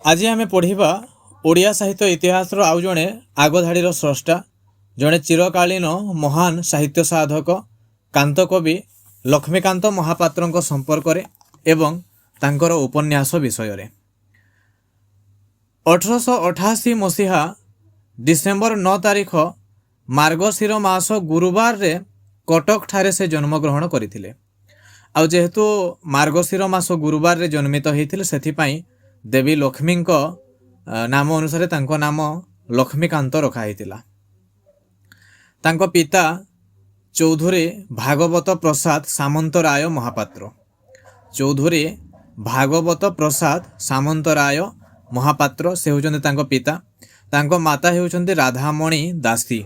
आज आम पढ़ा ओडिया साहित्य इतिहास आउ जड़े आगधाड़ीर स्रष्टा जड़े चिरकालीन महान साहित्य साधक कांत कवि लक्ष्मीकांत महापात्र संपर्क एवं तांकर उपन्यास विषय 1888 मसीहा डिसेम्बर 9 तारिख मार्गशीर मास गुरुवार रे कटक ठारे से जन्मग्रहण करथिले। आउ जेहेतु मार्गशीर मास गुरुवार रे जन्मित होइथिले सेथिपाई देवी लक्ष्मी नाम अनुसार तांको नाम लक्ष्मीकांत रखा होइतिला। तांको पिता चौधरी भागवत प्रसाद सामंतराय महापात्र। चौधरी भागवत प्रसाद सामंतराय महापात्र से होउचंदी तांको पिता। तांको माता होउचंदी राधामणि दासी।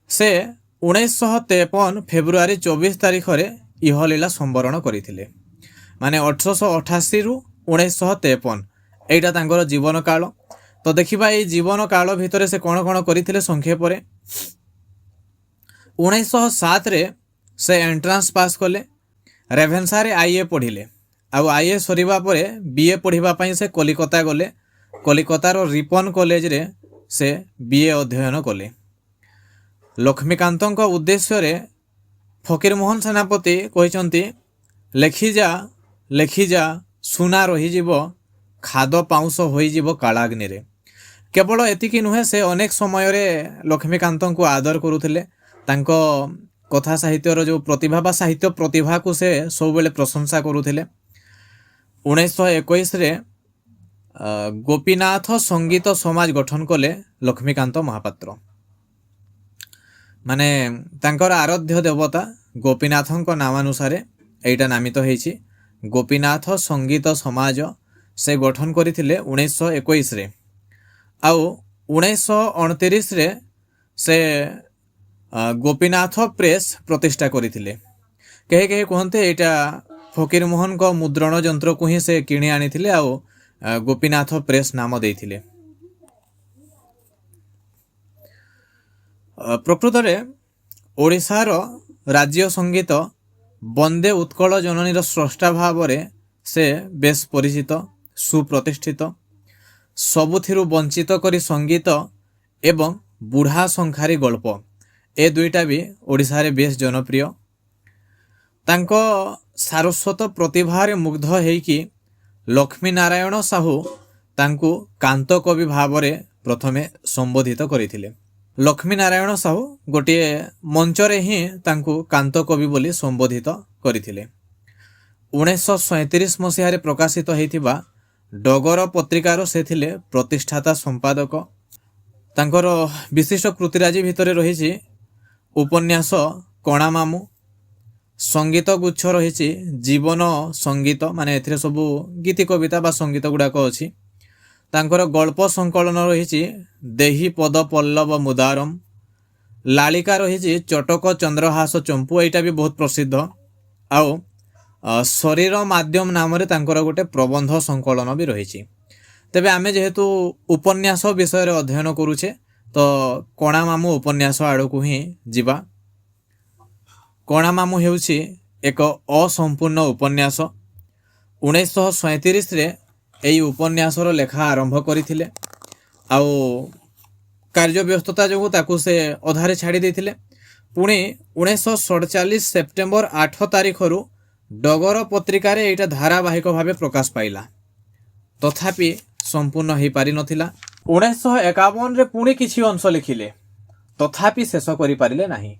से 1953 फेब्रुआरी 24 तारिख रे इहलीला संवरण करथिले। माने 1888 रु 1953 एटा तांकर जीवन काल। तो देखिबा ए जीवन काल भितर से कोन कोन करथिले संक्षेप रे। 1907 रे से एंट्रांस पास कले। रेभेन्सा रे आईए पढ़िले। आउ आईए सरीबा परे बीए पढ़िबा पई से कलिकता गले। कलिकतार रिपन कॉलेज रे से बीए अध्ययन कले। लक्ष्मीकांतଙ୍କ उद्देश्य रे फकीरमोहन सेनापति कहिसंती लेखि जा सुना रही जीव खाद पाउंस होई जीव कालाग्नि रे। केवल एतिकी नुहे से अनेक समय रे लक्ष्मीकांतଙ୍କୁ आदर करुथिले। तांको कथा साहित्यर जो प्रतिभा बा साहित्य प्रतिभा को से सब बेले प्रशंसा करुथिले। 1921 रे गोपीनाथ संगीत समाज गठन कले लक्ष्मीकांत महापात्र। माने तांकर आराध्य देवता गोपीनाथଙ୍କ नामानुसार एटा नामित होईछि। गोपीनाथ संगीत समाज से गठन करथिले 1921 रे। आउ 1929 रे से गोपीनाथ प्रेस प्रतिष्ठा करथिले। कहे कहे कहते एटा फकीरमोहन को मुद्रण यंत्र को ही से किणी आनिथिले। आउ गोपीनाथ प्रेस नाम देइथिले। प्रकृत रे ओडिशार राज्य संगीत वंदे उत्कल जननीर स्रष्टा भाव रे से बेस परिचित सुप्रतिष्ठित सबुथिरु वंचित करी संगीत एवं बुढ़ा संखारी गल्प ए दुईटा भी ओडिशा रे बेस जनप्रिय। तांको सारस्वत प्रतिभारे मुग्ध हेइकी लक्ष्मी नारायण साहू तांकु कांत कवि भाव रे प्रथमे संबोधित करथिले। लक्ष्मी नारायण साहू गोटे मंचरे ही तांकु कांत कवि बोली संबोधित करथिले। 1937 मसीह प्रकाशित होइथिबा डगर पत्रिकार से थिले प्रतिष्ठाता संपादक। तांकर विशिष्ट कृतिराजी भितर रहिछि उपन्यास कणा मामू, संगीत गुच्छ रहिछि जीवन संगीत माने एथिरे सबु गीति कविता बा संगीत गुडाक अछि। तांकर गल्प संकलन रहिछि देही पद पल्लव मुदारम, लालिका रहिछि चटक चंद्रहास चंपू एटा भी बहुत प्रसिद्ध। आउ शरीर माध्यम नाम रे तांकर गोटे प्रबंध संकलन भी रहिछि। तेबे आमे जेहेतु उपन्यास विषय रे अध्ययन करूछे तो कणा मामू उपन्यास आड़कू ही जिबा। कणा मामू हेउछि एक असंपूर्ण उपन्यास। 1937 रे एई उपन्यासर लेखा आरंभ करथिले। आउ कार्य व्यस्तता जो ताकू से अधारे छाड़ी देथिले। पुणी 1947 सेप्टेम्बर 8 तारिख रु डगर पत्रिका रे एटा धारावाहिक भावे प्रकाश पाइला। तथापि संपूर्ण हो पारि नथिला। 1951 रे पुणी किछि अंश लिखिले तथापि शेष करि पारिले नाही।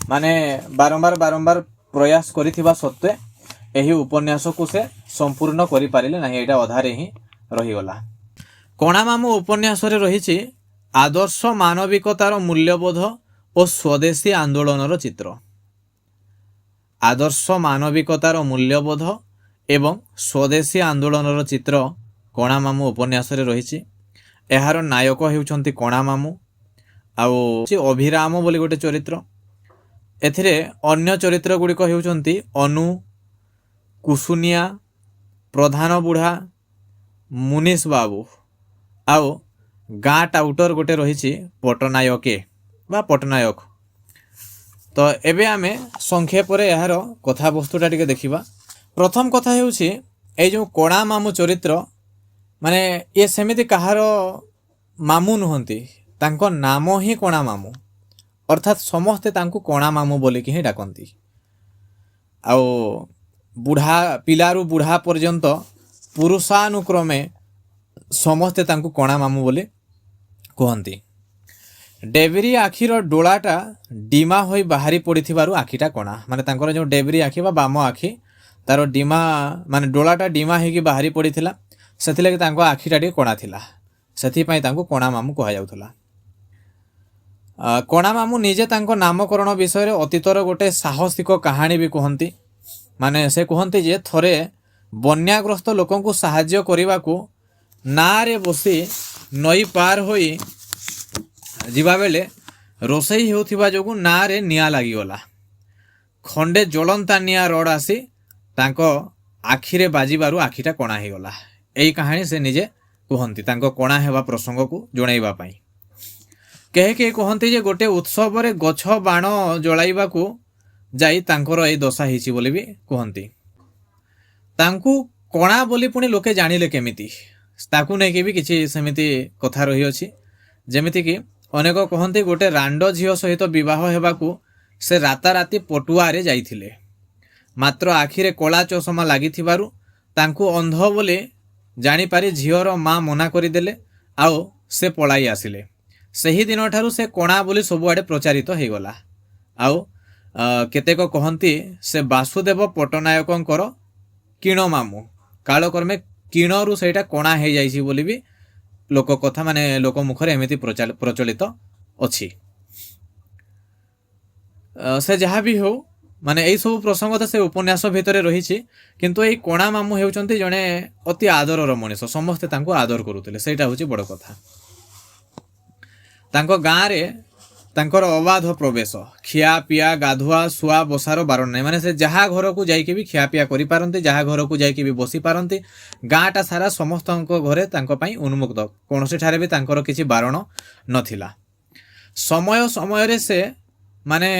माने बारंबार प्रयास करिथिबा सत्वे एही उपन्यास को से संपूर्ण करि पारिले नाही। एटा अधारे ही रही गला। कणा मामू उपन्यास रे रहिछि आदर्श मानविकतार मूल्यबोध और स्वदेशी आंदोलनर चित्र। आदर्श मानविकतार मूल्यबोध एवं स्वदेशी आंदोलनर चित्र कणा मामू उपन्यास रे रहिछि। एहार नायक हेउचंती कणा मामू। आउ अभिराम बोली गोटे चरित्र। एथिरे अन्य चरित्र गुड़िक हेउचंती अनु, कुसुनिया, प्रधान बुढ़ा, मुनीष बाबू आउ गाँ टाउटर गोटे रही पटनायके बा पटनायक। तो एबे आमे संक्षेप रे यार कथा वस्तुटा टिके देखिबा। प्रथम कथा हेउछि ए जो कणा मामू चरित्र ମାନେ ଇଏ ସେମିତି କାହାର ମାମୁଁ ନୁହନ୍ତି, ତାଙ୍କ ନାମ ହିଁ କଣା ମାମୁଁ, ଅର୍ଥାତ୍ ସମସ୍ତେ ତାଙ୍କୁ କଣା ମାମୁଁ ବୋଲିକି ହିଁ ଡାକନ୍ତି। ଆଉ ବୁଢ଼ା ପିଲାରୁ ବୁଢ଼ା ପର୍ଯ୍ୟନ୍ତ ପୁରୁଷାନୁକ୍ରମେ ସମସ୍ତେ ତାଙ୍କୁ କଣା ମାମୁଁ ବୋଲି କୁହନ୍ତି। ଡେବିରି ଆଖିର ଡୋଳାଟା ଡିମା ହୋଇ ବାହାରି ପଡ଼ିଥିବାରୁ ଆଖିଟା କଣା, ମାନେ ତାଙ୍କର ଯେଉଁ ଡେବିରି ଆଖି ବା ବାମ ଆଖି ତାର ଡିମା ମାନେ ଡୋଳାଟା ଡିମା ହେଇକି ବାହାରି ପଡ଼ିଥିଲା, ସେଥିଲାଗି ତାଙ୍କ ଆଖିଟା ଟିକେ କଣା ଥିଲା, ସେଥିପାଇଁ ତାଙ୍କୁ କଣା ମାମୁଁ କୁହାଯାଉଥିଲା। କଣା ମାମୁଁ ନିଜେ ତାଙ୍କ ନାମକରଣ ବିଷୟରେ ଅତୀତର ଗୋଟେ ସାହସିକ କାହାଣୀ ବି କୁହନ୍ତି। ମାନେ ସେ କୁହନ୍ତି ଯେ ଥରେ ବନ୍ୟାଗ୍ରସ୍ତ ଲୋକଙ୍କୁ ସାହାଯ୍ୟ କରିବାକୁ ନାଁରେ ବସି ନଈ ପାର ହୋଇ ଯିବାବେଳେ ରୋଷେଇ ହେଉଥିବା ଯୋଗୁଁ ନାଁରେ ନିଆଁ ଲାଗିଗଲା। ଖଣ୍ଡେ ଜ୍ୱଳନ୍ତା ନିଆଁ ରଡ଼ ଆସି ତାଙ୍କ ଆଖିରେ ବାଜିବାରୁ ଆଖିଟା କଣା ହେଇଗଲା। ଏଇ କାହାଣୀ ସେ ନିଜେ କୁହନ୍ତି ତାଙ୍କ କଣା ହେବା ପ୍ରସଙ୍ଗକୁ ଜଣାଇବା ପାଇଁ। କେହି କେହି କୁହନ୍ତି ଯେ ଗୋଟେ ଉତ୍ସବରେ ଗଛ ବାଣ ଜଳାଇବାକୁ ଯାଇ ତାଙ୍କର ଏଇ ଦଶା ହେଇଛି ବୋଲି ବି କୁହନ୍ତି। ତାଙ୍କୁ କଣା ବୋଲି ପୁଣି ଲୋକେ ଜାଣିଲେ କେମିତି, ତାକୁ ନେଇକି ବି କିଛି ସେମିତି କଥା ରହିଅଛି। ଯେମିତିକି ଅନେକ କହନ୍ତି ଗୋଟେ ରାଣ୍ଡ ଝିଅ ସହିତ ବିବାହ ହେବାକୁ ସେ ରାତାରାତି ପଟୁଆରେ ଯାଇଥିଲେ, ମାତ୍ର ଆଖିରେ କଳା ଚଷମା ଲାଗିଥିବାରୁ ତାଙ୍କୁ ଅନ୍ଧ ବୋଲି ଜାଣିପାରି ଝିଅର ମା' ମନା କରିଦେଲେ ଆଉ ସେ ପଳାଇ ଆସିଲେ। ସେହି ଦିନଠାରୁ ସେ କଣା ବୋଲି ସବୁଆଡ଼େ ପ୍ରଚାରିତ ହେଇଗଲା। ଆଉ କେତେକ କହନ୍ତି ସେ ବାସୁଦେବ ପଟ୍ଟନାୟକଙ୍କର କିଣ ମାମୁଁ, କାଳକ୍ରମେ କିଣରୁ ସେଇଟା କଣା ହେଇଯାଇଛି ବୋଲି ବି ଲୋକ କଥା ମାନେ ଲୋକ ମୁଖରେ ଏମିତି ପ୍ରଚଳିତ ଅଛି। ସେ ଯାହା ବି ହେଉ, ମାନେ ଏଇସବୁ ପ୍ରସଙ୍ଗ ତ ସେ ଉପନ୍ୟାସ ଭିତରେ ରହିଛି, କିନ୍ତୁ ଏଇ କଣା ମାମୁଁ ହେଉଛନ୍ତି ଜଣେ ଅତି ଆଦରର ମଣିଷ, ସମସ୍ତେ ତାଙ୍କୁ ଆଦର କରୁଥିଲେ, ସେଇଟା ହେଉଛି ବଡ଼ କଥା। ତାଙ୍କ ଗାଁରେ ତାଙ୍କର ଅବାଧ ପ୍ରବେଶ, ଖିଆ ପିଆ ଗାଧୁଆ ଶୁଆ ବସାର ବାରଣ ନାହିଁ, ମାନେ ସେ ଯାହା ଘରକୁ ଯାଇକି ବି ଖିଆପିଆ କରିପାରନ୍ତି, ଯାହା ଘରକୁ ଯାଇକି ବି ବସିପାରନ୍ତି। ଗାଁଟା ସାରା ସମସ୍ତଙ୍କ ଘରେ ତାଙ୍କ ପାଇଁ ଉନ୍ମୁକ୍ତ, କୌଣସିଠାରେ ବି ତାଙ୍କର କିଛି ବାରଣ ନଥିଲା। ସମୟ ସମୟରେ ସେ ମାନେ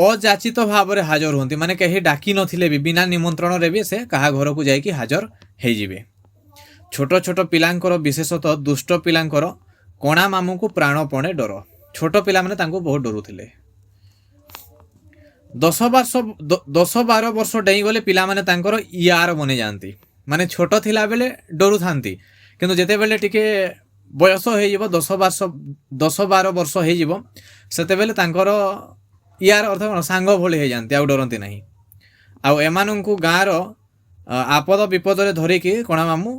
ଅଯାଚିତ ଭାବରେ ହାଜର ହୁଅନ୍ତି, ମାନେ କେହି ଡାକି ନଥିଲେ ବି ବିନା ନିମନ୍ତ୍ରଣରେ ବି ସେ କାହା ଘରକୁ ଯାଇକି ହାଜର ହେଇଯିବେ। ଛୋଟ ଛୋଟ ପିଲାଙ୍କର, ବିଶେଷତଃ ଦୁଷ୍ଟ ପିଲାଙ୍କର କଣା ମାମୁଁକୁ ପ୍ରାଣପଣେ ଡର। ଛୋଟ ପିଲାମାନେ ତାଙ୍କୁ ବହୁତ ଡରୁଥିଲେ। 10-12 ବର୍ଷ ଡେଇଁଗଲେ ପିଲାମାନେ ତାଙ୍କର ୟାର ବନି ଯାଆନ୍ତି, ମାନେ ଛୋଟ ଥିଲାବେଳେ ଡରୁଥାନ୍ତି, କିନ୍ତୁ ଯେତେବେଳେ ଟିକେ ବୟସ ହେଇଯିବ 10-12 ବର୍ଷ ହେଇଯିବ, ସେତେବେଳେ ତାଙ୍କର ୟାର ଅର୍ଥ କ'ଣ, ସାଙ୍ଗ ଭଳି ହେଇଯାଆନ୍ତି, ଆଉ ଡରନ୍ତି ନାହିଁ। ଆଉ ଏମାନଙ୍କୁ ଗାଁର ଆପଦ ବିପଦରେ ଧରିକି କଣା ମାମୁଁ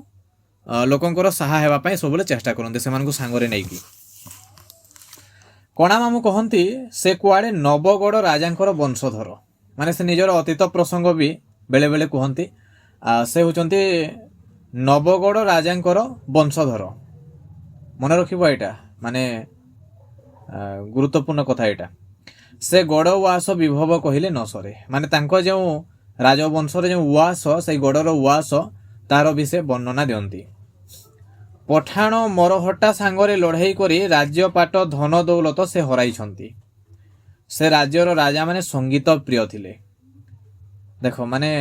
ଲୋକଙ୍କର ସାହା ହେବା ପାଇଁ ସବୁବେଳେ ଚେଷ୍ଟା କରନ୍ତି, ସେମାନଙ୍କୁ ସାଙ୍ଗରେ ନେଇକି। କଣା ମାମୁଁ କହନ୍ତି ସେ କୁଆଡ଼େ ନବଗଡ଼ ରାଜାଙ୍କର ବଂଶଧର, ମାନେ ସେ ନିଜର ଅତୀତ ପ୍ରସଙ୍ଗ ବି ବେଳେବେଳେ କୁହନ୍ତି। ସେ ହେଉଛନ୍ତି ନବଗଡ଼ ରାଜାଙ୍କର ବଂଶଧର। ମନେ ରଖିବ ଏଇଟା, ମାନେ ଗୁରୁତ୍ୱପୂର୍ଣ୍ଣ କଥା ଏଇଟା। ସେ ଗଡ଼ ଉଆସ ବିଭବ କହିଲେ ନ ସରେ, ମାନେ ତାଙ୍କ ଯେଉଁ ରାଜବଂଶର ଯେଉଁ ଉଆସ, ସେଇ ଗଡ଼ର ଉଆସ ତାର ବି ସେ ବର୍ଣ୍ଣନା ଦିଅନ୍ତି। ପଠାଣ ମରହଟ୍ଟା ସାଙ୍ଗରେ ଲଢ଼େଇ କରି ରାଜ୍ୟପାଟ ଧନ ଦୌଲତ ସେ ହରାଇଛନ୍ତି। ସେ ରାଜ୍ୟର ରାଜାମାନେ ସଙ୍ଗୀତ ପ୍ରିୟ ଥିଲେ। ଦେଖ, ମାନେ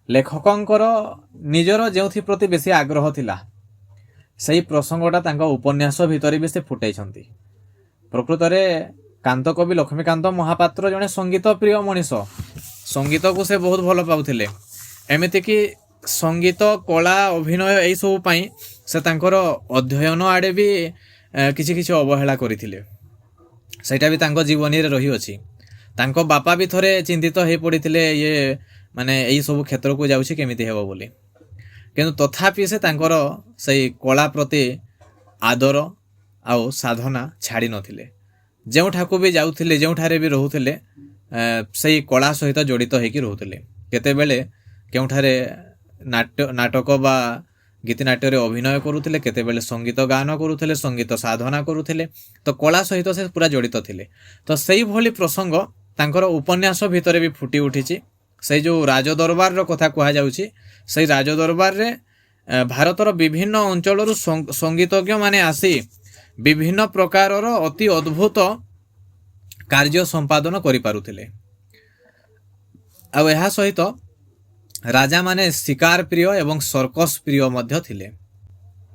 ଲେଖକଙ୍କର ନିଜର ଯେଉଁଥି ପ୍ରତି ବେଶୀ ଆଗ୍ରହ ଥିଲା, ସେଇ ପ୍ରସଙ୍ଗଟା ତାଙ୍କ ଉପନ୍ୟାସ ଭିତରେ ବି ସେ ଫୁଟାଇଛନ୍ତି। ପ୍ରକୃତରେ କାନ୍ତକବି ଲକ୍ଷ୍ମୀକାନ୍ତ ମହାପାତ୍ର ଜଣେ ସଙ୍ଗୀତ ପ୍ରିୟ ମଣିଷ, ସଙ୍ଗୀତକୁ ସେ ବହୁତ ଭଲ ପାଉଥିଲେ। ଏମିତିକି ସଙ୍ଗୀତ, କଳା, ଅଭିନୟ ଏଇସବୁ ପାଇଁ ସେ ତାଙ୍କର ଅଧ୍ୟୟନ ଆଡ଼େ ବି କିଛି କିଛି ଅବହେଳା କରିଥିଲେ, ସେଇଟା ବି ତାଙ୍କ ଜୀବନୀରେ ରହିଅଛି। ତାଙ୍କ ବାପା ବି ଥରେ ଚିନ୍ତିତ ହେଇ ପଡ଼ିଥିଲେ, ଇଏ ମାନେ ଏଇସବୁ କ୍ଷେତ୍ରକୁ ଯାଉଛି କେମିତି ହେବ ବୋଲି, କିନ୍ତୁ ତଥାପି ସେ ତାଙ୍କର ସେଇ କଳା ପ୍ରତି ଆଦର ଆଉ ସାଧନା ଛାଡ଼ି ନଥିଲେ। ଯେଉଁଠାକୁ ବି ଯାଉଥିଲେ, ଯେଉଁଠାରେ ବି ରହୁଥିଲେ, ସେଇ କଳା ସହିତ ଜଡ଼ିତ ହେଇକି ରହୁଥିଲେ। କେତେବେଳେ କେଉଁଠାରେ ନାଟକ ବା ଗୀତିନାଟ୍ୟରେ ଅଭିନୟ କରୁଥିଲେ, କେତେବେଳେ ସଙ୍ଗୀତ ଗାନ କରୁଥିଲେ, ସଙ୍ଗୀତ ସାଧନା କରୁଥିଲେ, ତ କଳା ସହିତ ସେ ପୁରା ଜଡ଼ିତ ଥିଲେ। ତ ସେଇଭଳି ପ୍ରସଙ୍ଗ ତାଙ୍କର ଉପନ୍ୟାସ ଭିତରେ ବି ଫୁଟି ଉଠିଛି। ସେଇ ଯେଉଁ ରାଜଦରବାରର କଥା କୁହାଯାଉଛି, ସେଇ ରାଜଦରବାରରେ ଭାରତର ବିଭିନ୍ନ ଅଞ୍ଚଳରୁ ସଙ୍ଗୀତଜ୍ଞମାନେ ଆସି ବିଭିନ୍ନ ପ୍ରକାରର ଅତି ଅଦ୍ଭୁତ କାର୍ଯ୍ୟ ସମ୍ପାଦନ କରିପାରୁଥିଲେ। ଆଉ ଏହା ସହିତ ରାଜାମାନେ ଶିକାର ପ୍ରିୟ ଏବଂ ସର୍କସ ପ୍ରିୟ ମଧ୍ୟ ଥିଲେ।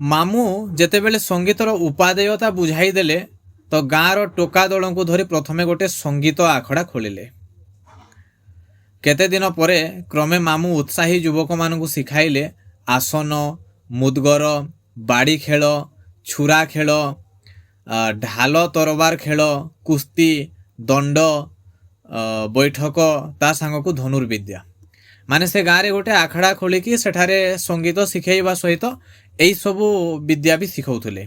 ମାମୁଁ ଯେତେବେଳେ ସଙ୍ଗୀତର ଉପାଦେୟତା ବୁଝାଇ ଦେଲେ ତ ଗାଁର ଟୋକା ଦଳଙ୍କୁ ଧରି ପ୍ରଥମେ ଗୋଟେ ସଙ୍ଗୀତ ଆଖଡ଼ା ଖୋଲିଲେ। କେତେ ଦିନ ପରେ କ୍ରମେ ମାମୁଁ ଉତ୍ସାହୀ ଯୁବକମାନଙ୍କୁ ଶିଖାଇଲେ ଆସନ, ମୁଦଗର, ବାଡ଼ି ଖେଳ, ଛୁରା ଖେଳ, ଢାଲ ତରବାର ଖେଳ, କୁସ୍ତି, ଦଣ୍ଡ ବୈଠକ ତା ସାଙ୍ଗକୁ ଧନୁର୍ବିଦ୍ୟା। ମାନେ ସେ ଗାଁରେ ଗୋଟେ ଆଖଡ଼ା ଖୋଲିକି ସେଠାରେ ସଙ୍ଗୀତ ଶିଖେଇବା ସହିତ ଏଇ ସବୁ ବିଦ୍ୟା ବି ଶିଖଉଥିଲେ।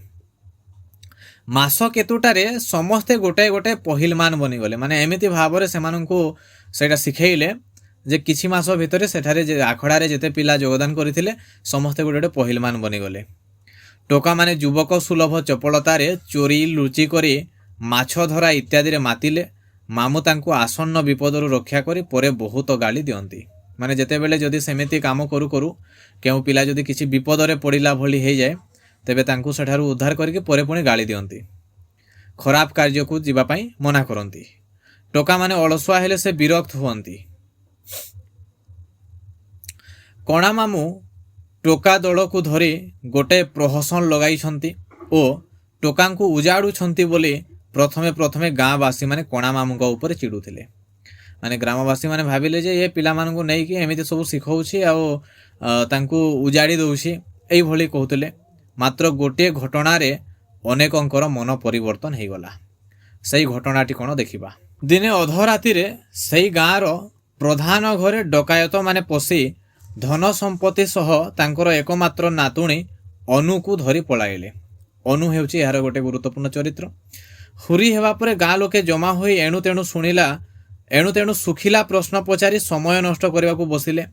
ମାସ କେତୁଟାରେ ସମସ୍ତେ ଗୋଟାଏ ଗୋଟାଏ ପହିଲମାନ ବନିଗଲେ। ମାନେ ଏମିତି ଭାବରେ ସେମାନଙ୍କୁ ସେଇଟା ଶିଖେଇଲେ ଯେ କିଛି ମାସ ଭିତରେ ସେଠାରେ ଆଖଡ଼ାରେ ଯେତେ ପିଲା ଯୋଗଦାନ କରିଥିଲେ ସମସ୍ତେ ଗୋଟେ ଗୋଟେ ପହିଲମାନ ବନିଗଲେ। ଟୋକାମାନେ ଯୁବକ ସୁଲଭ ଚପଳତାରେ ଚୋରି ଲୁଚି କରି ମାଛ ଧରା ଇତ୍ୟାଦିରେ ମାତିଲେ। ମାମୁଁ ତାଙ୍କୁ ଆସନ୍ନ ବିପଦରୁ ରକ୍ଷା କରି ପରେ ବହୁତ ଗାଳି ଦିଅନ୍ତି। ମାନେ ଯେତେବେଳେ ଯଦି ସେମିତି କାମ କରୁ କରୁ କେଉଁ ପିଲା ଯଦି କିଛି ବିପଦରେ ପଡ଼ିଲା ଭଳି ହେଇଯାଏ ତେବେ ତାଙ୍କୁ ସେଠାରୁ ଉଦ୍ଧାର କରିକି ପରେ ପୁଣି ଗାଳି ଦିଅନ୍ତି। ଖରାପ କାର୍ଯ୍ୟକୁ ଯିବା ପାଇଁ ମନା କରନ୍ତି। ଟୋକାମାନେ ଅଳସୁଆ ହେଲେ ସେ ବିରକ୍ତ ହୁଅନ୍ତି। କଣା ମାମୁଁ ଟୋକା ଦଳକୁ ଧରି ଗୋଟେ ପ୍ରହସନ ଲଗାଇଛନ୍ତି ଓ ଟୋକାଙ୍କୁ ଉଜାଡ଼ୁଛନ୍ତି ବୋଲି ପ୍ରଥମେ ଗାଁବାସୀ ମାନେ କଣା ମାମୁଁଙ୍କ ଉପରେ ଚିଡ଼ୁଥିଲେ। ମାନେ ଗ୍ରାମବାସୀ ମାନେ ଭାବିଲେ ଯେ ଏ ପିଲାମାନଙ୍କୁ ନେଇକି ଏମିତି ସବୁ ଶିଖଉଛି ଆଉ ତାଙ୍କୁ ଉଜାଡ଼ି ଦେଉଛି ଏଇଭଳି କହୁଥିଲେ। ମାତ୍ର ଗୋଟିଏ ଘଟଣାରେ ଅନେକଙ୍କର ମନ ପରିବର୍ତ୍ତନ ହେଇଗଲା। ସେଇ ଘଟଣାଟି କ'ଣ ଦେଖିବା। ଦିନେ ଅଧରାତିରେ ସେଇ ଗାଁର ପ୍ରଧାନ ଘରେ ଡକାୟତ ମାନେ ପଶି ଧନ ସମ୍ପତ୍ତି ସହ ତାଙ୍କର ଏକମାତ୍ର ନାତୁଣୀ ଅନୁକୁ ଧରି ପଳାଇଲେ। ଅନୁ ହେଉଛି ଏହାର ଗୋଟେ ଗୁରୁତ୍ୱପୂର୍ଣ୍ଣ ଚରିତ୍ର। ହୁରି ହେବା ପରେ ଗାଁ ଲୋକେ ଜମା ହୋଇ ଏଣୁ ତେଣୁ ଶୁଖିଲା ପ୍ରଶ୍ନ ପଚାରି ସମୟ ନଷ୍ଟ କରିବାକୁ ବସିଲେ।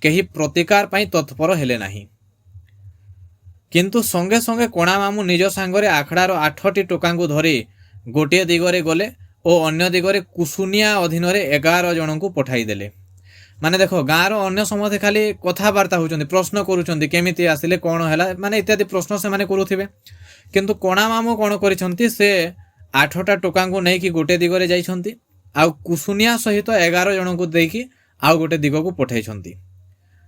କେହି ପ୍ରତିକାର ପାଇଁ ତତ୍ପର ହେଲେ ନାହିଁ। କିନ୍ତୁ ସଙ୍ଗେ ସଙ୍ଗେ କଣା ମାମୁଁ ନିଜ ସାଙ୍ଗରେ ଆଖଡ଼ାର 8ଟି ଟୋକାଙ୍କୁ ଧରି ଗୋଟିଏ ଦିଗରେ ଗଲେ ଓ ଅନ୍ୟ ଦିଗରେ କୁସୁନିଆ ଅଧୀନରେ 11 ଜଣଙ୍କୁ ପଠାଇଦେଲେ। ମାନେ ଦେଖ ଗାଁର ଅନ୍ୟ ସମସ୍ତେ ଖାଲି କଥାବାର୍ତ୍ତା ହେଉଛନ୍ତି, ପ୍ରଶ୍ନ କରୁଛନ୍ତି କେମିତି ଆସିଲେ, କ'ଣ ହେଲା, ମାନେ ଇତ୍ୟାଦି ପ୍ରଶ୍ନ ସେମାନେ କରୁଥିବେ। କିନ୍ତୁ କଣା ମାମୁଁ କ'ଣ କରିଛନ୍ତି, ସେ 8ଟା ଟୋକାଙ୍କୁ ନେଇକି ଗୋଟେ ଦିଗରେ ଯାଇଛନ୍ତି ଆଉ କୁସୁନିଆ ସହିତ 11 ଜଣଙ୍କୁ ଦେଇକି ଆଉ ଗୋଟେ ଦିଗକୁ ପଠାଇଛନ୍ତି।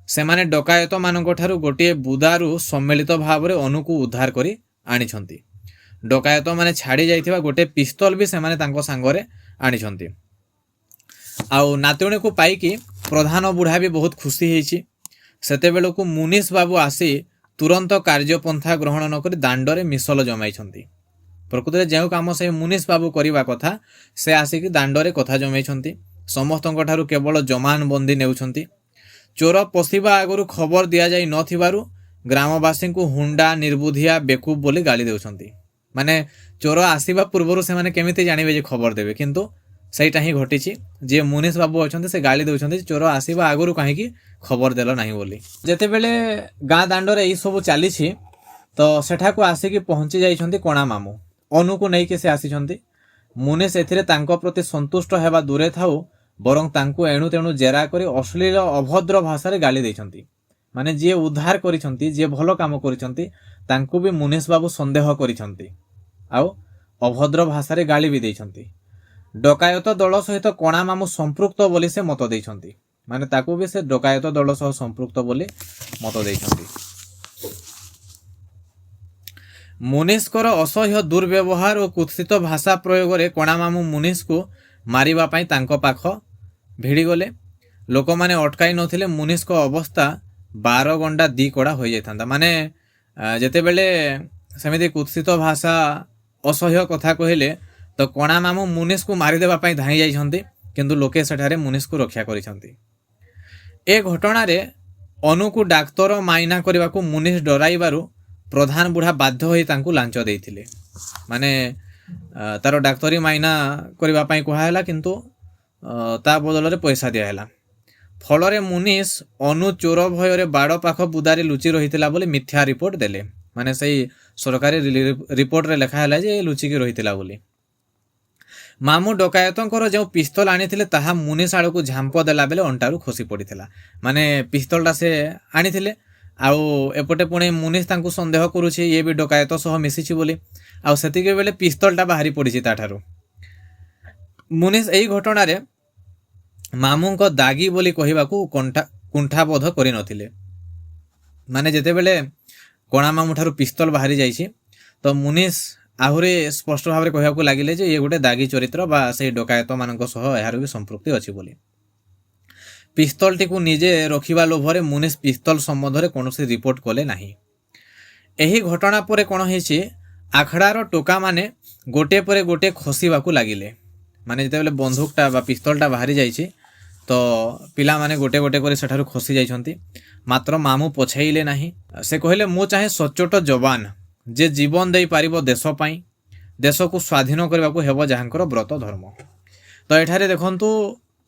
ସେମାନେ ଡକାୟତ ମାନଙ୍କ ଠାରୁ ଗୋଟିଏ ବୁଦାରୁ ସମ୍ମିଳିତ ଭାବରେ ଅନୁକୁ ଉଦ୍ଧାର କରି ଆଣିଛନ୍ତି। ଡକାୟତ ମାନେ ଛାଡ଼ି ଯାଇଥିବା ଗୋଟେ ପିସ୍ତଲ ବି ସେମାନେ ତାଙ୍କ ସାଙ୍ଗରେ ଆଣିଛନ୍ତି। ଆଉ ନାତୁଣୀକୁ ପାଇକି ପ୍ରଧାନ ବୁଢ଼ା ବି ବହୁତ ଖୁସି ହେଇଛି। ସେତେବେଳକୁ ମୁନିଷ ବାବୁ ଆସି ତୁରନ୍ତ କାର୍ଯ୍ୟପନ୍ଥା ଗ୍ରହଣ ନକରି ଦାଣ୍ଡରେ ମିସଲ ଜମାଇଛନ୍ତି। ପ୍ରକୃତରେ ଯେଉଁ କାମ ସେ ମୁନିଷ ବାବୁ କରିବା କଥା ସେ ଆସିକି ଦାଣ୍ଡରେ କଥା ଜମାଇଛନ୍ତି। ସମସ୍ତଙ୍କ ଠାରୁ କେବଳ ଜମାନ ବନ୍ଦୀ ନେଉଛନ୍ତି। ଚୋର ପଶିବା ଆଗରୁ ଖବର ଦିଆଯାଇ ନଥିବାରୁ ଗ୍ରାମବାସୀଙ୍କୁ ହୁଣ୍ଡା, ନିର୍ବୁଦ୍ଧିଆ, ବେକୁବ ବୋଲି ଗାଳି ଦେଉଛନ୍ତି। ମାନେ ଚୋର ଆସିବା ପୂର୍ବରୁ ସେମାନେ କେମିତି ଜାଣିବେ ଯେ ଖବର ଦେବେ, କିନ୍ତୁ ସେଇଟା ହିଁ ଘଟିଛି। ଯିଏ ମୁନିଷ ବାବୁ ଅଛନ୍ତି ସେ ଗାଳି ଦେଉଛନ୍ତି ଚୋର ଆସିବା ଆଗରୁ କାହିଁକି ଖବର ଦେଲ ନାହିଁ ବୋଲି। ଯେତେବେଳେ ଗାଁ ଦାଣ୍ଡରେ ଏଇ ସବୁ ଚାଲିଛି ତ ସେଠାକୁ ଆସିକି ପହଞ୍ଚି ଯାଇଛନ୍ତି କଣା ମାମୁଁ। ଅନୁକୁ ନେଇକି ସେ ଆସିଛନ୍ତି। ମୁନିଷ ଏଥିରେ ତାଙ୍କ ପ୍ରତି ସନ୍ତୁଷ୍ଟ ହେବା ଦୂରେ ଥାଉ ବରଂ ତାଙ୍କୁ ଏଣୁ ତେଣୁ ଜେରା କରି ଅଶ୍ଳୀଳ ଅଭଦ୍ର ଭାଷାରେ ଗାଳି ଦେଇଛନ୍ତି। ମାନେ ଯିଏ ଉଦ୍ଧାର କରିଛନ୍ତି, ଯିଏ ଭଲ କାମ କରିଛନ୍ତି ତାଙ୍କୁ ବି ମୁନିଷ ବାବୁ ସନ୍ଦେହ କରିଛନ୍ତି ଆଉ ଅଭଦ୍ର ଭାଷାରେ ଗାଳି ବି ଦେଇଛନ୍ତି। ଡକାୟତ ଦଳ ସହିତ କଣା ମାମୁଁ ସମ୍ପୃକ୍ତ ବୋଲି ସେ ମତ ଦେଇଛନ୍ତି। ମାନେ ତାକୁ ବି ସେ ଡକାୟତ ଦଳ ସହ ସମ୍ପୃକ୍ତ ବୋଲି ମତ ଦେଇଛନ୍ତି। ମୁନିଷଙ୍କର ଅସହ୍ୟ ଦୁର୍ବ୍ୟବହାର ଓ କୁତ୍ସିତ ଭାଷା ପ୍ରୟୋଗରେ କଣା ମାମୁଁ ମୁନିଷକୁ ମାରିବା ପାଇଁ ତାଙ୍କ ପାଖ ଭିଡ଼ିଗଲେ। ଲୋକମାନେ ଅଟକାଇ ନଥିଲେ ମୁନିଷଙ୍କ ଅବସ୍ଥା 12 ଗଣ୍ଡା 2 କଡ଼ା ହୋଇଯାଇଥାନ୍ତା। ମାନେ ଯେତେବେଳେ ସେମିତି କୁତ୍ସିତ ଭାଷା, ଅସହ୍ୟ କଥା କହିଲେ ତ କଣା ମାମୁଁ ମୁନିଷକୁ ମାରିଦେବା ପାଇଁ ଧାଇଁ ଯାଇଛନ୍ତି, କିନ୍ତୁ ଲୋକେ ସେଠାରେ ମୁନିଷକୁ ରକ୍ଷା କରିଛନ୍ତି। ଏ ଘଟଣାରେ ଅନୁକୁ ଡାକ୍ତର ମାଇନା କରିବାକୁ ମୁନିଷ ଡରାଇବାରୁ ପ୍ରଧାନ ବୁଢ଼ା ବାଧ୍ୟ ହୋଇ ତାଙ୍କୁ ଲାଞ୍ଚ ଦେଇଥିଲେ। ମାନେ ତାର ଡାକ୍ତରୀ ମାଇନା କରିବା ପାଇଁ କୁହାହେଲା, କିନ୍ତୁ ତା ବଦଳରେ ପଇସା ଦିଆହେଲା। ଫଳରେ ମୁନିଷ ଅନୁ ଚୋର ଭୟରେ ବାଡ଼ ପାଖ ବୁଦାରେ ଲୁଚି ରହିଥିଲା ବୋଲି ମିଥ୍ୟା ରିପୋର୍ଟ ଦେଲେ। ମାନେ ସେଇ ସରକାରୀ ରିପୋର୍ଟରେ ଲେଖା ହେଲା ଯେ ଲୁଚିକି ରହିଥିଲା ବୋଲି। ମାମୁଁ ଡକାୟତଙ୍କର ଯେଉଁ ପିସ୍ତଲ ଆଣିଥିଲେ ତାହା ମୁନିଷ ଆଡ଼କୁ ଝାମ୍ପ ଦେଲା ବେଳେ ଅଣ୍ଟାରୁ ଖସି ପଡ଼ିଥିଲା। ମାନେ ପିସ୍ତଲଟା ସେ ଆଣିଥିଲେ ଆଉ ଏପଟେ ପୁଣି ମୁନିଷ ତାଙ୍କୁ ସନ୍ଦେହ କରୁଛି ଇଏ ବି ଡକାୟତ ସହ ମିଶିଛି ବୋଲି, ଆଉ ସେତିକି ବେଳେ ପିସ୍ତଲଟା ବାହାରି ପଡ଼ିଛି ତାଠାରୁ। ମୁନିଷ ଏହି ଘଟଣାରେ ମାମୁଁଙ୍କ ଦାଗୀ ବୋଲି କହିବାକୁ କୁଣ୍ଠାବୋଧ କରିନଥିଲେ। ମାନେ ଯେତେବେଳେ କଣା ମାମୁଁ ଠାରୁ ପିସ୍ତଲ ବାହାରି ଯାଇଛି। ତ ମୁନିଷ ଆହୁରି ସ୍ପଷ୍ଟ ଭାବରେ କହିବାକୁ ଲାଗିଲେ ଯେ ଇଏ ଗୋଟେ ଦାଗୀ ଚରିତ୍ର ବା ସେଇ ଡକାୟତମାନଙ୍କ ସହ ଏହାର ବି ସମ୍ପୃକ୍ତି ଅଛି ବୋଲି। ପିସ୍ତଲଟିକୁ ନିଜେ ରଖିବା ଲୋଭରେ ମୁନିଷ ପିସ୍ତଲ ସମ୍ବନ୍ଧରେ କୌଣସି ରିପୋର୍ଟ କଲେ ନାହିଁ। ଏହି ଘଟଣା ପରେ କ'ଣ ହେଇଛି, ଆଖଡ଼ାର ଟୋକାମାନେ ଗୋଟିଏ ପରେ ଗୋଟିଏ ଖସିବାକୁ ଲାଗିଲେ। ମାନେ ଯେତେବେଳେ ବନ୍ଧୁକଟା ବା ପିସ୍ତଲଟା ବାହାରି ଯାଇଛି ତ ପିଲାମାନେ ଗୋଟେ ଗୋଟେ କରି ସେଠାରୁ ଖସି ଯାଇଛନ୍ତି। ମାତ୍ର ମାମୁଁ ପଛାଇଲେ ନାହିଁ। ସେ କହିଲେ, ମୁଁ ଚାହେଁ ସଚ୍ଚୋଟ ଯବାନ ଯେ ଜୀବନ ଦେଇପାରିବ ଦେଶ ପାଇଁ, ଦେଶକୁ ସ୍ୱାଧୀନ କରିବାକୁ ହେବ ଯାହାଙ୍କର ବ୍ରତ ଧର୍ମ। ତ ଏଠାରେ ଦେଖନ୍ତୁ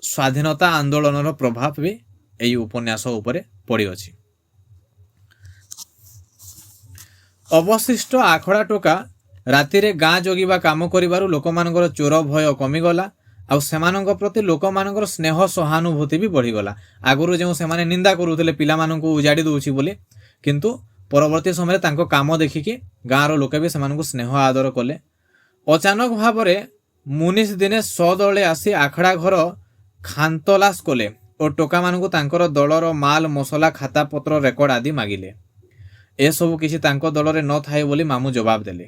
ସ୍ୱାଧୀନତା ଆନ୍ଦୋଳନର ପ୍ରଭାବ ବି ଏହି ଉପନ୍ୟାସ ଉପରେ ପଡ଼ିଅଛି। ଅବଶିଷ୍ଟ ଆଖଡ଼ା ଟୋକା ରାତିରେ ଗାଁ ଜଗିବା କାମ କରିବାରୁ ଲୋକମାନଙ୍କର ଚୋର ଭୟ କମିଗଲା ଆଉ ସେମାନଙ୍କ ପ୍ରତି ଲୋକମାନଙ୍କର ସ୍ନେହ ସହାନୁଭୂତି ବି ବଢ଼ିଗଲା। ଆଗରୁ ଯେଉଁ ସେମାନେ ନିନ୍ଦା କରୁଥିଲେ ପିଲାମାନଙ୍କୁ ଉଜାଡ଼ି ଦେଉଛି ବୋଲି, କିନ୍ତୁ ପରବର୍ତ୍ତୀ ସମୟରେ ତାଙ୍କ କାମ ଦେଖିକି ଗାଁର ଲୋକେ ବି ସେମାନଙ୍କୁ ସ୍ନେହ ଆଦର କଲେ। ଅଚାନକ ଭାବରେ ମୁନିଷ ଦିନେ ସଦଳେ ଆସି ଆଖଡ଼ା ଘର ଖାନ୍ତଲାସ କଲେ ଓ ଟୋକାମାନଙ୍କୁ ତାଙ୍କର ଦଳର ମାଲ ମସଲା ଖାତାପତ୍ର ରେକର୍ଡ ଆଦି ମାଗିଲେ। ଏସବୁ କିଛି ତାଙ୍କ ଦଳରେ ନଥାଏ ବୋଲି ମାମୁଁ ଜବାବ ଦେଲେ।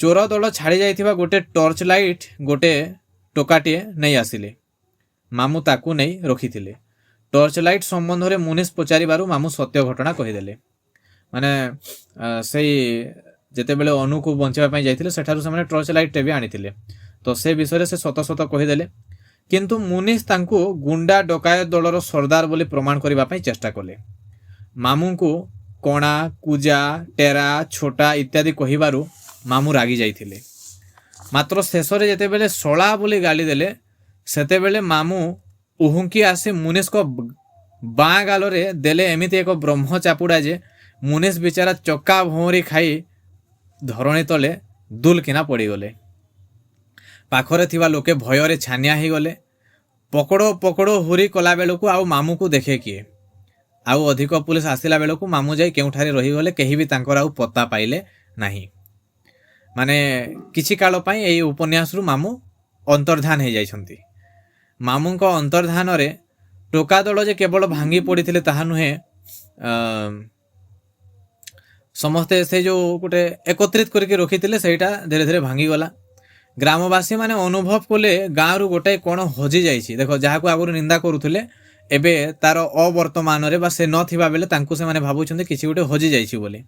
ଚୋର ଦଳ ଛାଡ଼ି ଯାଇଥିବା ଗୋଟେ ଟର୍ଚ୍ଚ ଲାଇଟ୍ ଗୋଟେ ଟୋକାଟିଏ ନେଇ ଆସିଲେ। ମାମୁଁ ତାକୁ ନେଇ ରଖିଥିଲେ। ଟର୍ଚ୍ଚ ଲାଇଟ୍ ସମ୍ବନ୍ଧରେ ମୁନିଷ ପଚାରିବାରୁ ମାମୁଁ ସତ୍ୟ ଘଟଣା କହିଦେଲେ। ମାନେ ସେଇ ଯେତେବେଳେ ଅନୁକୁ ବଞ୍ଚାଇବା ପାଇଁ ଯାଇଥିଲେ ସେଠାରୁ ସେମାନେ ଟର୍ଚ୍ଚ ଲାଇଟ୍ଟେ ବି ଆଣିଥିଲେ। ତ ସେ ବିଷୟରେ ସେ ସତ ସତ କହିଦେଲେ। କିନ୍ତୁ ମୁନିଷ ତାଙ୍କୁ ଗୁଣ୍ଡା ଡକାୟତ ଦଳର ସର୍ଦ୍ଦାର ବୋଲି ପ୍ରମାଣ କରିବା ପାଇଁ ଚେଷ୍ଟା କଲେ। ମାମୁଁଙ୍କୁ କଣା, କୁଜା, ଟେରା, ଛୋଟା ଇତ୍ୟାଦି କହିବାରୁ ମାମୁଁ ରାଗି ଯାଇଥିଲେ। ମାତ୍ର ଶେଷରେ ଯେତେବେଳେ ଶଳା ବୋଲି ଗାଳି ଦେଲେ ସେତେବେଳେ ମାମୁଁ ଉହୁଙ୍କି ଆସି ମୁନିଷଙ୍କ ବାଁ ଗାଲରେ ଦେଲେ ଏମିତି ଏକ ବ୍ରହ୍ମ ଚାପୁଡ଼ା ଯେ ମୁନିଷ ବିଚାରା ଚକା ଭଉଁରୀ ଖାଇ ଧରଣୀ ତଳେ ଦୁଲକିନା ପଡ଼ିଗଲେ। ପାଖରେ ଥିବା ଲୋକେ ଭୟରେ ଛାନିଆ ହେଇଗଲେ। ପକଡ଼ ପକଡ଼ ହୁରି କଲା ବେଳକୁ ଆଉ ମାମୁଁକୁ ଦେଖେ କିଏ? ଆଉ ଅଧିକ ପୁଲିସ ଆସିଲା ବେଳକୁ ମାମୁଁ ଯାଇ କେଉଁଠାରେ ରହିଗଲେ, କେହି ବି ତାଙ୍କର ଆଉ ପତ୍ତା ପାଇଲେ ନାହିଁ। ମାନେ କିଛି କାଳ ପାଇଁ ଏହି ଉପନ୍ୟାସରୁ ମାମୁଁ ଅନ୍ତର୍ଧାନ ହେଇଯାଇଛନ୍ତି। ମାମୁଁଙ୍କ ଅନ୍ତର୍ଧାନରେ ଟୋକା ଦଳ ଯେ କେବଳ ଭାଙ୍ଗି ପଡ଼ିଥିଲେ ତାହା ନୁହେଁ, ସମସ୍ତେ ସେ ଯେଉଁ ଗୋଟେ ଏକତ୍ରିତ କରିକି ରଖିଥିଲେ ସେଇଟା ଧୀରେ ଧୀରେ ଭାଙ୍ଗିଗଲା। ଗ୍ରାମବାସୀ ମାନେ ଅନୁଭବ କଲେ ଗାଁରୁ ଗୋଟାଏ କ'ଣ ହଜିଯାଇଛି। ଦେଖ, ଯାହାକୁ ଆଗରୁ ନିନ୍ଦା କରୁଥିଲେ ଏବେ ତାର ଅବର୍ତ୍ତମାନରେ ବା ସେ ନଥିବା ବେଳେ ତାଙ୍କୁ ସେମାନେ ଭାବୁଛନ୍ତି କିଛି ଗୋଟେ ହଜିଯାଇଛି ବୋଲି।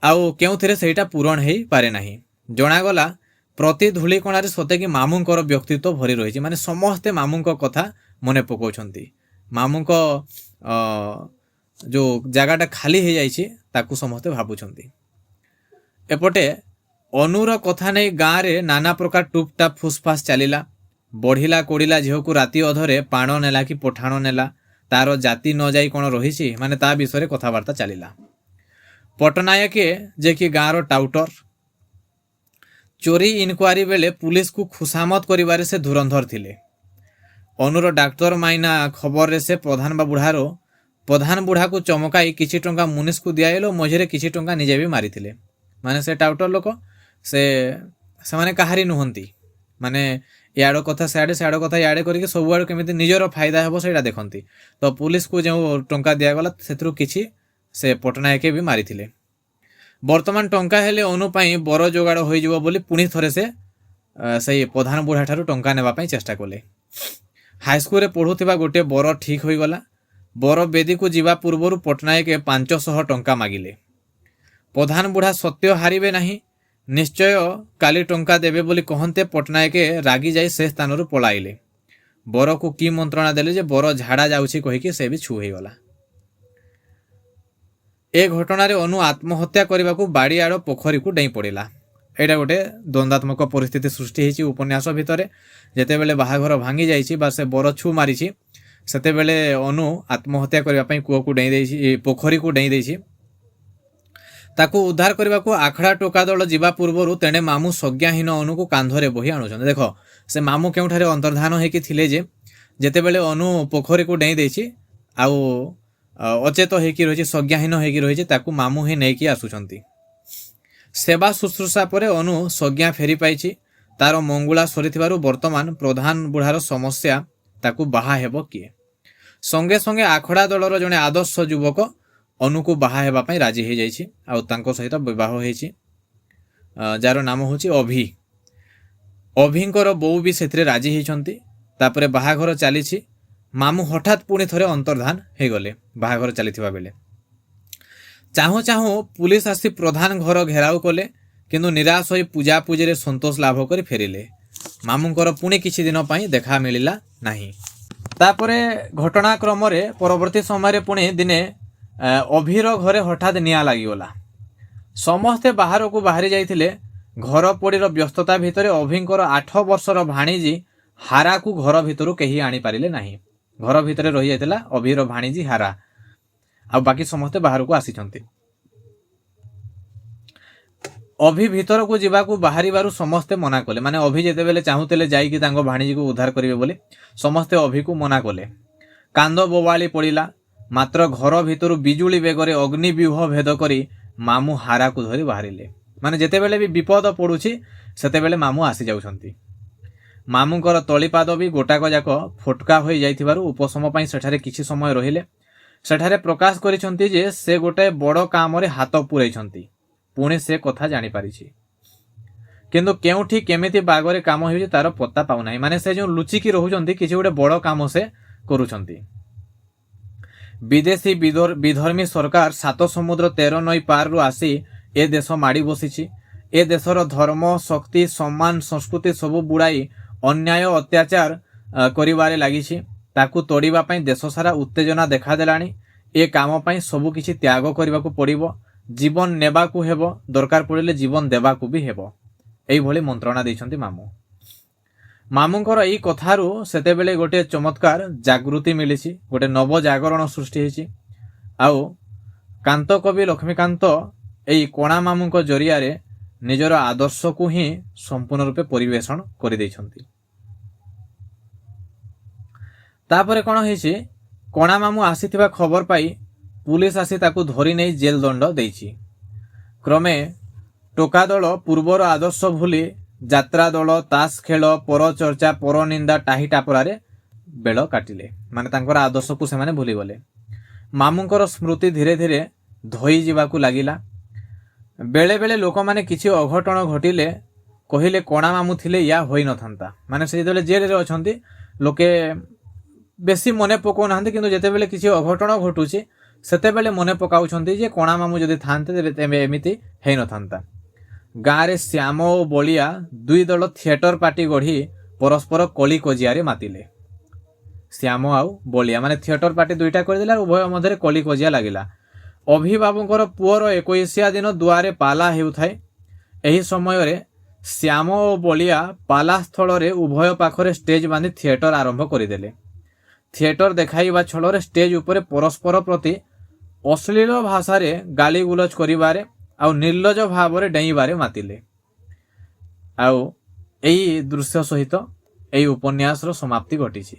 ଆଉ କେଉଁଥିରେ ସେଇଟା ପୂରଣ ହେଇପାରେ ନାହିଁ। ଜଣାଗଲା ପ୍ରତି ଧୂଳିକଣାରେ ସତେକି ମାମୁଁଙ୍କର ବ୍ୟକ୍ତିତ୍ୱ ଭରି ରହିଛି। ମାନେ ସମସ୍ତେ ମାମୁଁଙ୍କ କଥା ମନେ ପକାଉଛନ୍ତି। ମାମୁଁଙ୍କ ଯେଉଁ ଜାଗାଟା ଖାଲି ହେଇଯାଇଛି ତାକୁ ସମସ୍ତେ ଭାବୁଛନ୍ତି। ଏପଟେ ଅନୁର କଥା ନେଇ ଗାଁରେ ନାନା ପ୍ରକାର ଟୁପଟାପ ଫୁସଫାସ ଚାଲିଲା। ବଢ଼ିଲା କୋଡ଼ିଲା ଝିଅକୁ ରାତି ଅଧରେ ପାଣ ନେଲା କି ପଠାଣ ନେଲା, ତାର ଜାତି ନ ଯାଇ କ'ଣ ରହିଛି, ମାନେ ତା ବିଷୟରେ କଥାବାର୍ତ୍ତା ଚାଲିଲା। ପଟ୍ଟନାୟକେ ଯେ କି ଗାଁର ଟାଉଟର, ଚୋରି ଇନକ୍ୱାରି ବେଳେ ପୁଲିସକୁ ଖୁସାମତ କରିବାରେ ସେ ଧୁରନ୍ଧର ଥିଲେ। ଅନୁର ଡାକ୍ତର ମାଇନା ଖବରରେ ସେ ପ୍ରଧାନ ବୁଢ଼ାକୁ ଚମକାଇ କିଛି ଟଙ୍କା ମୁନିଷକୁ ଦିଆଇଲେ, ମଝିରେ କିଛି ଟଙ୍କା ନିଜେ ବି ମାରିଥିଲେ। ମାନେ ସେ ଟାଉଟର ଲୋକ, ସେମାନେ କାହାରି ନୁହନ୍ତି। ମାନେ ଇଆଡ଼ କଥା ସିଆଡ଼େ, ସିଆଡ଼ କଥା ଇଆଡ଼େ କରିକି ସବୁଆଡ଼ୁ କେମିତି ନିଜର ଫାଇଦା ହେବ ସେଇଟା ଦେଖନ୍ତି। ତ ପୁଲିସକୁ ଯେଉଁ ଟଙ୍କା ଦିଆଗଲା ସେଥିରୁ କିଛି ସେ ପଟ୍ଟନାୟକେ ବି ମାରିଥିଲେ। ବର୍ତ୍ତମାନ ଟଙ୍କା ହେଲେ ଅନୁ ପାଇଁ ବର ଯୋଗାଡ଼ ହୋଇଯିବ ବୋଲି ପୁଣି ଥରେ ସେ ସେଇ ପ୍ରଧାନ ବୁଢ଼ାଠାରୁ ଟଙ୍କା ନେବା ପାଇଁ ଚେଷ୍ଟା କଲେ। ହାଇସ୍କୁଲରେ ପଢ଼ୁଥିବା ଗୋଟିଏ ବର ଠିକ୍ ହୋଇଗଲା। ବର ବେଦୀକୁ ଯିବା ପୂର୍ବରୁ ପଟ୍ଟନାୟକ 500 ଟଙ୍କା ମାଗିଲେ। ପ୍ରଧାନ ବୁଢ଼ା ସତ୍ୟ ହାରିବେ ନାହିଁ, ନିଶ୍ଚୟ କାଲି ଟଙ୍କା ଦେବେ ବୋଲି କହନ୍ତେ ପଟ୍ଟନାୟକ ରାଗି ଯାଇ ସେ ସ୍ଥାନରୁ ପଳାଇଲେ। ବରକୁ କି ମନ୍ତ୍ରଣା ଦେଲେ ଯେ ବର ଝାଡ଼ା ଯାଉଛି କହିକି ସେ ବି ଛୁ ହେଇଗଲା। ଏ ଘଟଣାରେ ଅନୁ ଆତ୍ମହତ୍ୟା କରିବାକୁ ବାଡ଼ିଆଡ଼ ପୋଖରୀକୁ ଡେଇଁ ପଡ଼ିଲା। ଏଇଟା ଗୋଟେ ଦ୍ୱନ୍ଦାତ୍ମକ ପରିସ୍ଥିତି ସୃଷ୍ଟି ହେଇଛି ଉପନ୍ୟାସ ଭିତରେ। ଯେତେବେଳେ ବାହାଘର ଭାଙ୍ଗି ଯାଇଛି ବା ସେ ବର ଛୁ ମାରିଛି ସେତେବେଳେ ଅନୁ ଆତ୍ମହତ୍ୟା କରିବା ପାଇଁ କୂଅକୁ ଡେଇଁ ଦେଇଛି, ପୋଖରୀକୁ ଡେଇଁ ଦେଇଛି। ତାକୁ ଉଦ୍ଧାର କରିବାକୁ ଆଖଡ଼ା ଟୋକା ଦଳ ଯିବା ପୂର୍ବରୁ ତେଣେ ମାମୁଁ ସଜ୍ଞାହୀନ ଅନୁକୁ କାନ୍ଧରେ ବୋହି ଆଣୁଛନ୍ତି। ଦେଖ, ସେ ମାମୁଁ କେଉଁଠାରେ ଅନ୍ତର୍ଧାନ ହେଇକି ଥିଲେ ଯେ ଯେତେବେଳେ ଅନୁ ପୋଖରୀକୁ ଡେଇଁ ଦେଇଛି ଆଉ ଅଚେତ ହେଇକି ରହିଛି, ସଜ୍ଞାହୀନ ହେଇକି ରହିଛି, ତାକୁ ମାମୁଁ ହିଁ ନେଇକି ଆସୁଛନ୍ତି। ସେବା ଶୁଶ୍ରୂଷା ପରେ ଅନୁ ସଜ୍ଞା ଫେରି ପାଇଛି। ତାର ମଙ୍ଗୁଳା ସରିଥିବାରୁ ବର୍ତ୍ତମାନ ପ୍ରଧାନ ବୁଢ଼ାର ସମସ୍ୟା ତାକୁ ବାହା ହେବ କିଏ। ସଙ୍ଗେ ସଙ୍ଗେ ଆଖଡ଼ା ଦଳର ଜଣେ ଆଦର୍ଶ ଯୁବକ ଅନୁକୁ ବାହା ହେବା ପାଇଁ ରାଜି ହେଇଯାଇଛି ଆଉ ତାଙ୍କ ସହିତ ବିବାହ ହେଇଛି, ଯାହାର ନାମ ହେଉଛି ଅଭି। ଅଭିଙ୍କର ବୋଉ ବି ସେଥିରେ ରାଜି ହେଇଛନ୍ତି। ତାପରେ ବାହାଘର ଚାଲିଛି। ମାମୁଁ ହଠାତ୍ ପୁଣି ଥରେ ଅନ୍ତର୍ଧାନ ହେଇଗଲେ ବାହାଘର ଚାଲିଥିବା ବେଳେ। ଚାହୁଁ ଚାହୁଁ ପୁଲିସ ଆସି ପ୍ରଧାନ ଘର ଘେରାଉ କଲେ, କିନ୍ତୁ ନିରାଶ ହୋଇ ପୂଜାପୂଜିରେ ସନ୍ତୋଷ ଲାଭ କରି ଫେରିଲେ। ମାମୁଁଙ୍କର ପୁଣି କିଛି ଦିନ ପାଇଁ ଦେଖା ମିଳିଲା ନାହିଁ। ତାପରେ ଘଟଣାକ୍ରମରେ ପରବର୍ତ୍ତୀ ସମୟରେ ପୁଣି ଦିନେ ଅଭିର ଘରେ ହଠାତ୍ ନିଆଁ ଲାଗିଗଲା। ସମସ୍ତେ ବାହାରକୁ ବାହାରି ଯାଇଥିଲେ। ଘର ପୋଡ଼ିର ବ୍ୟସ୍ତତା ଭିତରେ ଅଭିଙ୍କର 8 ବର୍ଷର ଭାଣିଜୀ ହାରାକୁ ଘର ଭିତରୁ କେହି ଆଣିପାରିଲେ ନାହିଁ। ଘର ଭିତରେ ରହିଯାଇଥିଲା ଅଭିର ଭାଣିଜୀ ହାରା, ଆଉ ବାକି ସମସ୍ତେ ବାହାରକୁ ଆସିଛନ୍ତି। ଅଭି ଭିତରକୁ ଯିବାକୁ ବାହାରିବାରୁ ସମସ୍ତେ ମନା କଲେ। ମାନେ ଅଭି ଯେତେବେଳେ ଚାହୁଁଥିଲେ ଯାଇକି ତାଙ୍କ ଭାଣିଜୀକୁ ଉଦ୍ଧାର କରିବେ ବୋଲି, ସମସ୍ତେ ଅଭିକୁ ମନା କଲେ। କାନ୍ଦ ବୋବାଳି ପଡ଼ିଲା। ମାତ୍ର ଘର ଭିତରୁ ବିଜୁଳି ବେଗରେ ଅଗ୍ନିବ୍ୟୁହ ଭେଦ କରି ମାମୁଁ ହାରାକୁ ଧରି ବାହାରିଲେ। ମାନେ ଯେତେବେଳେ ବି ବିପଦ ପଡ଼ୁଛି ସେତେବେଳେ ମାମୁଁ ଆସିଯାଉଛନ୍ତି। ମାମୁଁଙ୍କର ତଳିପାଦ ବି ଗୋଟାକ ଯାକ ଫୋଟକା ହୋଇଯାଇଥିବାରୁ ଉପଶମ ପାଇଁ ସେଠାରେ କିଛି ସମୟ ରହିଲେ। ସେଠାରେ ପ୍ରକାଶ କରିଛନ୍ତି ଯେ ସେ ଗୋଟାଏ ବଡ଼ କାମରେ ହାତ ପୂରେଇଛନ୍ତି। ପୁଣି ସେ କଥା ଜାଣିପାରିଛି, କିନ୍ତୁ କେଉଁଠି କେମିତି ବାଗରେ କାମ ହେଉଛି ତାର ପତ୍ତା ପାଉନାହିଁ। ମାନେ ସେ ଯେଉଁ ଲୁଚିକି ରହୁଛନ୍ତି, କିଛି ଗୋଟେ ବଡ଼ କାମ ସେ କରୁଛନ୍ତି। ବିଦେଶୀ ବିଧର୍ମୀ ସରକାର 7 ସମୁଦ୍ର 13 ନଈ ପାରରୁ ଆସି ଏ ଦେଶ ମାଡ଼ି ବସିଛି। ଏ ଦେଶର ଧର୍ମ, ଶକ୍ତି, ସମ୍ମାନ, ସଂସ୍କୃତି ସବୁ ବୁଡ଼ାଇ ଅନ୍ୟାୟ ଅତ୍ୟାଚାର କରିବାରେ ଲାଗିଛି। ତାକୁ ତୋଡ଼ିବା ପାଇଁ ଦେଶ ସାରା ଉତ୍ତେଜନା ଦେଖାଦେଲାଣି। ଏ କାମ ପାଇଁ ସବୁ କିଛି ତ୍ୟାଗ କରିବାକୁ ପଡ଼ିବ। ଜୀବନ ନେବାକୁ ହେବ, ଦରକାର ପଡ଼ିଲେ ଜୀବନ ଦେବାକୁ ବି ହେବ। ଏଇଭଳି ମନ୍ତ୍ରଣା ଦେଇଛନ୍ତି ମାମୁଁ। ମାମୁଁଙ୍କର ଏଇ କଥାରୁ ସେତେବେଳେ ଗୋଟିଏ ଚମତ୍କାର ଜାଗୃତି ମିଳିଛି, ଗୋଟେ ନବ ଜାଗରଣ ସୃଷ୍ଟି ହେଇଛି। ଆଉ କାନ୍ତ କବି ଲକ୍ଷ୍ମୀକାନ୍ତ ଏଇ କଣା ମାମୁଁଙ୍କ ଜରିଆରେ ନିଜର ଆଦର୍ଶକୁ ହିଁ ସମ୍ପୂର୍ଣ୍ଣ ରୂପେ ପରିବେଷଣ କରିଦେଇଛନ୍ତି। ତାପରେ କ'ଣ ହେଇଛି, କଣା ମାମୁଁ ଆସିଥିବା ଖବର ପାଇ ପୁଲିସ ଆସି ତାକୁ ଧରି ନେଇ ଜେଲ ଦଣ୍ଡ ଦେଇଛି। କ୍ରମେ ଟୋକା ଦଳ ପୂର୍ବର ଆଦର୍ଶ ଭୁଲି ଯାତ୍ରା ଦଳ, ତାସ ଖେଳ, ପରଚର୍ଚ୍ଚା, ପରନିନ୍ଦା, ଟାହି ଟାପରାରେ ବେଳ କାଟିଲେ। ମାନେ ତାଙ୍କର ଆଦର୍ଶକୁ ସେମାନେ ଭୁଲିଗଲେ। ମାମୁଁଙ୍କର ସ୍ମୃତି ଧୀରେ ଧୀରେ ଧୋଇ ଯିବାକୁ ଲାଗିଲା। ବେଳେ ବେଳେ ଲୋକମାନେ କିଛି ଅଘଟଣ ଘଟିଲେ କହିଲେ କଣା ମାମୁଁ ଥିଲେ ୟା ହୋଇନଥାନ୍ତା। ମାନେ ସେ ଯେତେବେଳେ ଜେଲରେ ଅଛନ୍ତି ଲୋକେ ବେଶୀ ମନେ ପକାଉନାହାନ୍ତି, କିନ୍ତୁ ଯେତେବେଳେ କିଛି ଅଘଟଣ ଘଟୁଛି ସେତେବେଳେ ମନେ ପକାଉଛନ୍ତି ଯେ କଣା ମାମୁଁ ଯଦି ଥାନ୍ତେ ତେବେ ଏମିତି ହେଇନଥାନ୍ତା। ଗାଁରେ ଶ୍ୟାମ ଓ ବଳିଆ 2 ଦଳ ଥିଏଟର ପାର୍ଟି ଗଢ଼ି ପରସ୍ପର କଳି କଜିଆରେ ମାତିଲେ। ଶ୍ୟାମ ଆଉ ବଳିଆ ମାନେ ଥିଏଟର ପାର୍ଟି 2ଟା କରିଦେଲେ, ଉଭୟ ମଧ୍ୟରେ କଳି କଜିଆ ଲାଗିଲା। ଅଭିବାବୁଙ୍କର ପୁଅର 21 ଦିନ ଦୁଆରେ ପାଲା ହେଉଥାଏ। ଏହି ସମୟରେ ଶ୍ୟାମ ଓ ବଳିଆ ପାଲା ସ୍ଥଳରେ ଉଭୟ ପାଖରେ ଷ୍ଟେଜ ବାନ୍ଧି ଥିଏଟର ଆରମ୍ଭ କରିଦେଲେ। ଥିଏଟର ଦେଖାଇବା ଛଳରେ ଷ୍ଟେଜ ଉପରେ ପରସ୍ପର ପ୍ରତି ଅଶ୍ଳୀଳ ଭାଷାରେ ଗାଳିଗୁଲଜ କରିବାରେ ଆଉ ନିର୍ଲଜ ଭାବରେ ଡେଇଁବାରେ ମାତିଲେ। ଆଉ ଏଇ ଦୃଶ୍ୟ ସହିତ ଏଇ ଉପନ୍ୟାସର ସମାପ୍ତି ଘଟିଛି।